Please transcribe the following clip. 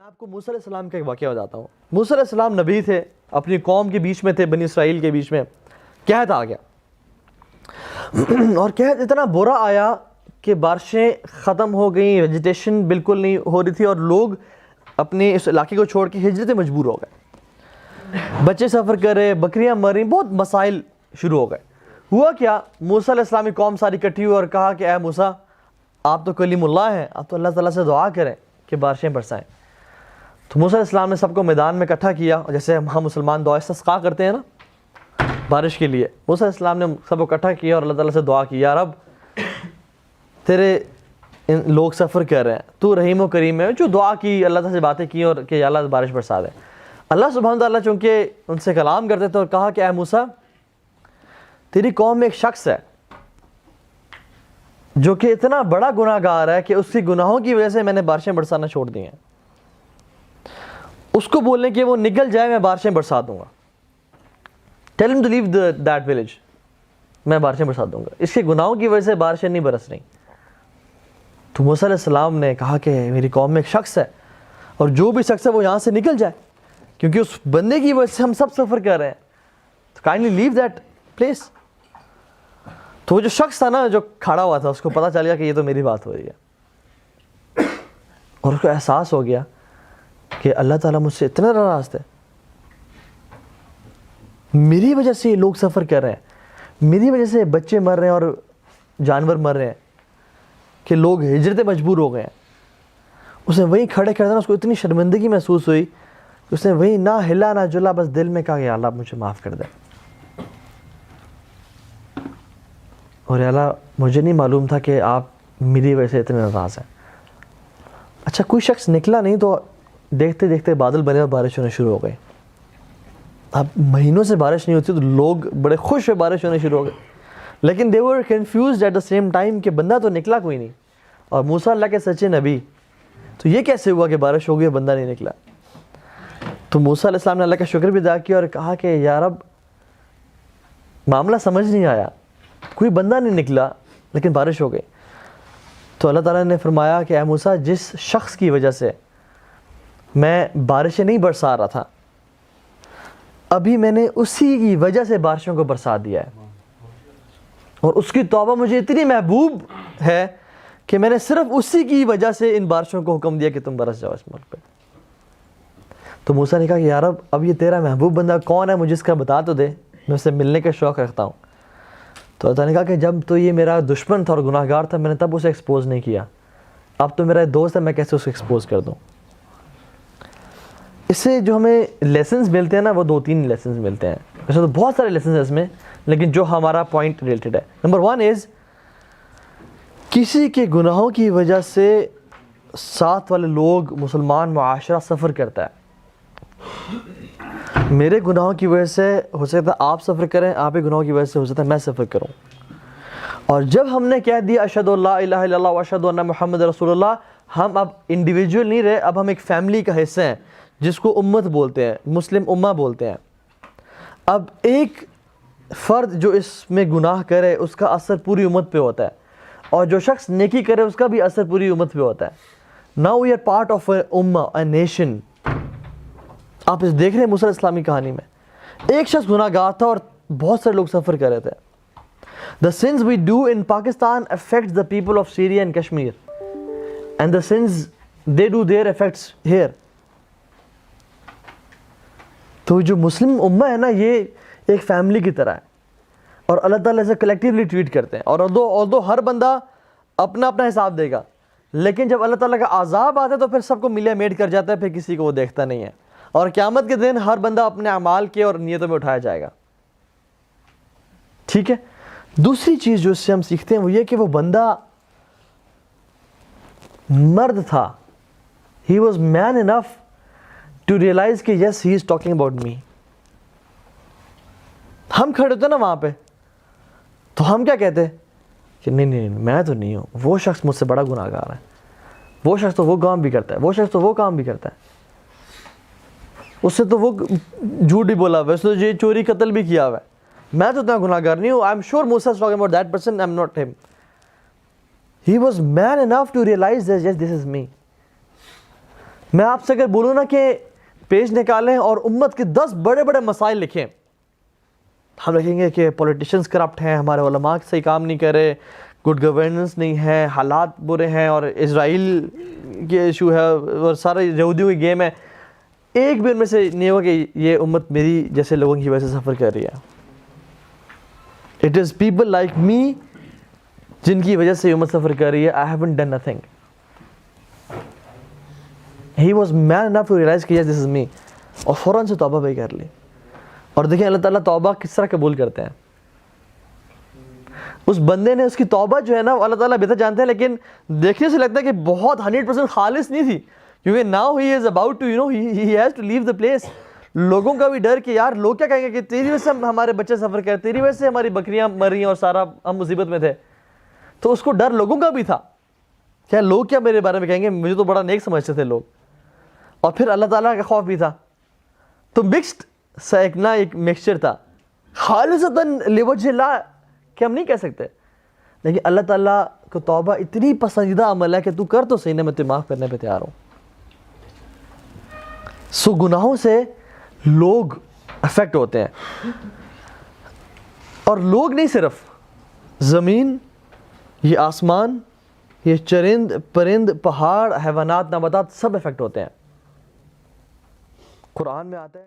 آپ کو موسیٰ علیہ السلام کا ایک واقعہ بتاتا ہوں. موسیٰ علیہ السلام نبی تھے, اپنی قوم کے بیچ میں تھے, بنی اسرائیل کے بیچ میں. قحط آ گیا اور قحط اتنا برا آیا کہ بارشیں ختم ہو گئیں, ویجیٹیشن بالکل نہیں ہو رہی تھی, اور لوگ اپنے اس علاقے کو چھوڑ کے ہجرت مجبور ہو گئے. بچے سفر کر رہے, بکریاں مر رہی, بہت مسائل شروع ہو گئے. ہوا کیا, موسیٰ علیہ السلام کی قوم ساری اکٹھی ہوئی اور کہا کہ اے موسیٰ, آپ تو کلیم اللہ ہیں, آپ تو اللہ تعالیٰ سے دعا کریں کہ بارشیں برسائیں. تو موسیٰ علیہ السلام نے سب کو میدان میں اکٹھا کیا, جیسے ہم مسلمان دعا استسقا کرتے ہیں نا بارش کے لیے. موسیٰ علیہ السلام نے سب کو اکٹھا کیا اور اللہ تعالیٰ سے دعا کی, یا رب تیرے لوگ سفر کر رہے ہیں, تو رحیم و کریم ہے. جو دعا کی, اللہ تعالیٰ سے باتیں کی اور کہ اللہ بارش برسا دے. اللہ سبحانہ تعالیٰ چونکہ ان سے کلام کرتے تھے اور کہا کہ اے موسیٰ, تیری قوم میں ایک شخص ہے جو کہ اتنا بڑا گناہ گار ہے کہ اس کی گناہوں کی وجہ سے میں نے بارشیں برسانا چھوڑ دی ہیں. اس کو بولنے کہ وہ نکل جائے, میں بارشیں برسا دوں گا. Tell him to leave that village, میں بارشیں برسا دوں گا. اس کے گناہوں کی وجہ سے بارشیں نہیں برس رہی. تو موسیٰ علیہ السلام نے کہا کہ میری قوم میں ایک شخص ہے, اور جو بھی شخص ہے وہ یہاں سے نکل جائے, کیونکہ اس بندے کی وجہ سے ہم سب سفر کر رہے ہیں. تو kindly leave that place. تو وہ جو شخص تھا نا, جو کھڑا ہوا تھا, اس کو پتہ چل گیا کہ یہ تو میری بات ہو رہی ہے, اور اس کو احساس ہو گیا کہ اللہ تعالیٰ مجھ سے اتنا ناراض تھے, میری وجہ سے لوگ سفر کر رہے ہیں, میری وجہ سے بچے مر رہے ہیں اور جانور مر رہے ہیں, کہ لوگ ہجرت مجبور ہو گئے ہیں. اس نے وہیں کھڑے کھڑے اس کو اتنی شرمندگی محسوس ہوئی, اس نے وہیں نہ ہلا نہ جلا, بس دل میں کہا کہ اللہ مجھے معاف کر دے, اور اللہ مجھے نہیں معلوم تھا کہ آپ میری وجہ سے اتنے ناراض ہیں. اچھا, کوئی شخص نکلا نہیں تو دیکھتے دیکھتے بادل بنے اور بارش ہونے شروع ہو گئی. اب مہینوں سے بارش نہیں ہوتی تو لوگ بڑے خوش ہوئے, بارش ہونے شروع ہو گئے. لیکن they were confused at the same time کہ بندہ تو نکلا کوئی نہیں, اور موسیٰ اللہ کے سچے نبی, تو یہ کیسے ہوا کہ بارش ہو گئی, بندہ نہیں نکلا. تو موسیٰ علیہ السلام نے اللہ کا شکر بھی ادا کیا اور کہا کہ یا رب, معاملہ سمجھ نہیں آیا, کوئی بندہ نہیں نکلا لیکن بارش ہو گئی. تو اللہ تعالیٰ نے فرمایا کہ اے موسیٰ, جس شخص کی وجہ سے میں بارشیں نہیں برسا رہا تھا, ابھی میں نے اسی کی وجہ سے بارشوں کو برسا دیا ہے, اور اس کی توبہ مجھے اتنی محبوب ہے کہ میں نے صرف اسی کی وجہ سے ان بارشوں کو حکم دیا کہ تم برس جاؤ اس ملک پہ. تو موسیٰ نے کہا کہ یا رب, اب یہ تیرا محبوب بندہ کون ہے, مجھے اس کا بتا تو دے, میں اس سے ملنے کا شوق رکھتا ہوں. تو اللہ نے کہا کہ جب تو یہ میرا دشمن تھا اور گناہ گار تھا, میں نے تب اسے ایکسپوز نہیں کیا, اب تو میرا دوست ہے, میں کیسے اسے ایکسپوز کر دوں. اس سے جو ہمیں لیسنز ملتے ہیں نا, وہ 2-3 لیسنز ملتے ہیں. ویسے تو بہت سارے لیسنز ہیں اس میں, لیکن جو ہمارا پوائنٹ ریلیٹڈ ہے. نمبر 1 از, کسی کے گناہوں کی وجہ سے ساتھ والے لوگ, مسلمان معاشرہ سفر کرتا ہے. میرے گناہوں کی وجہ سے ہو سکتا ہے آپ سفر کریں, آپ کے گناہوں کی وجہ سے ہو سکتا ہے میں سفر کروں. اور جب ہم نے کہہ دیا اشہد ان لا الہ الا اللہ و اشہد ان محمد رسول اللہ, ہم اب انڈیویجول نہیں رہے, اب ہم ایک فیملی کا حصہ ہیں جس کو امت بولتے ہیں, مسلم امہ بولتے ہیں. اب ایک فرد جو اس میں گناہ کرے اس کا اثر پوری امت پہ ہوتا ہے, اور جو شخص نیکی کرے اس کا بھی اثر پوری امت پہ ہوتا ہے. Now we are part of a امہ, اے نیشن. آپ اس دیکھ رہے ہیں موسیٰ علیہ السلام کی کہانی میں, ایک شخص گناہ گار تھا اور بہت سارے لوگ سفر کر رہے تھے. The sins we do in Pakistan affects the people of Syria and Kashmir, and the sins they do there affects here. تو جو مسلم امہ ہے نا, یہ ایک فیملی کی طرح ہے, اور اللہ تعالیٰ سے کلیکٹیولی ٹویٹ کرتے ہیں. اور although ہر بندہ اپنا اپنا حساب دے گا, لیکن جب اللہ تعالیٰ کا عذاب آتا ہے تو پھر سب کو ملے میٹ کر جاتا ہے, پھر کسی کو وہ دیکھتا نہیں ہے. اور قیامت کے دن ہر بندہ اپنے اعمال کے اور نیتوں میں اٹھایا جائے گا. ٹھیک ہے. دوسری چیز جو اس سے ہم سیکھتے ہیں وہ یہ کہ وہ بندہ مرد تھا. He was man enough to realize کہ yes he is talking about me. ہم کھڑے ہوتے ہیں نا وہاں پہ, تو ہم کیا کہتے ہیں کہ نہیں میں تو نہیں ہوں, وہ شخص مجھ سے بڑا گناہ گار ہے, وہ شخص تو وہ کام بھی کرتا ہے, وہ شخص تو وہ کام بھی کرتا ہے, اس سے تو وہ جھوٹ بھی بولا ہوا ہے, اس نے یہ چوری قتل بھی کیا ہوا ہے, میں تو اتنا گناہ گار نہیں ہوں. I am sure Musa is talking about that person, I am not him. He was man enough to realize that yes this is me. میں آپ سے اگر بولوں نا کہ پیج نکالیں اور امت کے 10 بڑے بڑے مسائل لکھیں، ہم لکھیں گے کہ پولیٹیشنز کرپٹ ہیں، ہمارے علماء صحیح کام نہیں کر رہے، گڈ گورننس نہیں ہے، حالات برے ہیں، اور اسرائیل کے ایشو ہے، اور سارے یہودیوں کی گیم ہے، ایک بھی ان میں سے نہیں ہوگا کہ یہ امت میری جیسے لوگوں کی وجہ سے سفر کر رہی ہے. It is people like me جن کی وجہ سے یہ امت سفر کر رہی ہے. I haven't done nothing. He was man enough to realise کہ یس دس از می، اور فوراً سے توبہ بھی کر لی. اور دیکھیں اللہ تعالیٰ توبہ کس طرح قبول کرتے ہیں. اس بندے نے اس کی توبہ جو ہے نا اللہ تعالیٰ بہتر جانتے ہیں، لیکن دیکھنے سے لگتا ہے کہ بہت 100% خالص نہیں تھی، کیونکہ now he is about to he has to leave the place. لوگوں کا بھی ڈر کہ یار لوگ کیا کہیں گے کہ تیری وجہ سے ہمارے بچے سفر کرتے، تیری وجہ سے ہماری بکریاں مر رہی ہیں اور سارا ہم مصیبت میں تھے. تو اس کو ڈر لوگوں کا بھی تھا، کیا لوگ کیا میرے بارے میں کہیں گے، مجھے تو بڑا نیک سمجھتے تھے لوگ. اور پھر اللہ تعالیٰ کا خوف بھی تھا. تو مکسڈ سا ایک مکسچر تھا، خالصتاً لوجہ اللہ کہ ہم نہیں کہہ سکتے، لیکن اللہ تعالیٰ کو توبہ اتنی پسندیدہ عمل ہے کہ تو کر تو صحیح نہ، میں تجھے معاف کرنے پہ تیار ہوں. سو گناہوں سے لوگ افیکٹ ہوتے ہیں، اور لوگ نہیں، صرف زمین، یہ آسمان، یہ چرند پرند، پہاڑ، حیوانات، نباتات سب افیکٹ ہوتے ہیں. قرآن میں آتا ہے